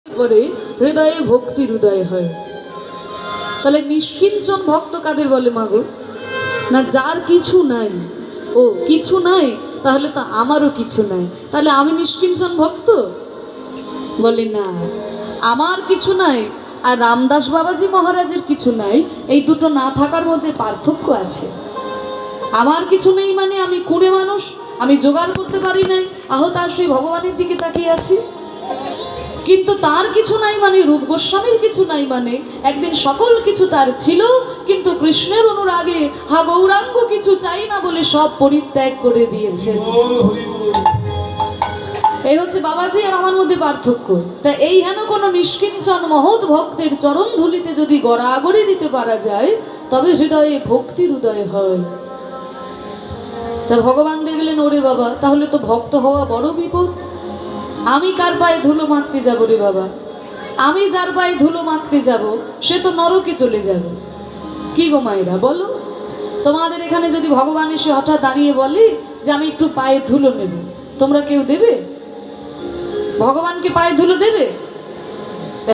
পরে হৃদয়ে ভক্তির উদয় হয়। তাহলে নিষ্কিঞ্চন ভক্ত কাদের বলে মাগো? না যার কিছু নাই। ও কিছু নাই, তাহলে তো আমারও কিছু নাই, তাহলে আমি নিষ্কিঞ্চন ভক্ত? বলে না, আমার কিছু নাই আর রামদাস বাবাজি মহারাজের কিছু নাই, এই দুটো না থাকার মধ্যে পার্থক্য আছে। আমার কিছু নেই মানে আমি কুঁড়ে মানুষ, আমি জোগাড় করতে পারি নাই, তার সেই ভগবানের দিকে তাকিয়ে আছি। কিন্তু তার কিছু নাই মানে, রূপ গোস্বামীর কিছু নাই মানে, একদিন সকল কিছু তার ছিল, কিন্তু কৃষ্ণের অনুরাগে হা গৌরাঙ্গ কিছু চাই না বলে সব পরিত্যাগ করে দিয়েছে। এই হচ্ছে বাবাজি আর আমার মধ্যে পার্থক্য। তা এই হেন কোনো নিষ্কিঞ্চন মহৎ ভক্তের চরণ ধুলিতে যদি গড়াগড়ি দিতে পারা যায়, তবে হৃদয়ে ভক্তির উদয় হয়। তা ভগবান দেখলেন, ওরে বাবা, তাহলে তো ভক্ত হওয়া বড় বিপদ। আমি কার পায়ে ধুলো মাখতে যাবো রে বাবা? আমি যার পায়ে ধুলো মাখতে যাব সে তো নরকে চলে যাবে। কি গো মায়েরা বলো, তোমাদের এখানে যদি ভগবান এসে হঠাৎ দাঁড়িয়ে বলে যে আমি একটু পায়ে ধুলো নেব, তোমরা কেউ দেবে? ভগবানকে পায়ে ধুলো দেবে?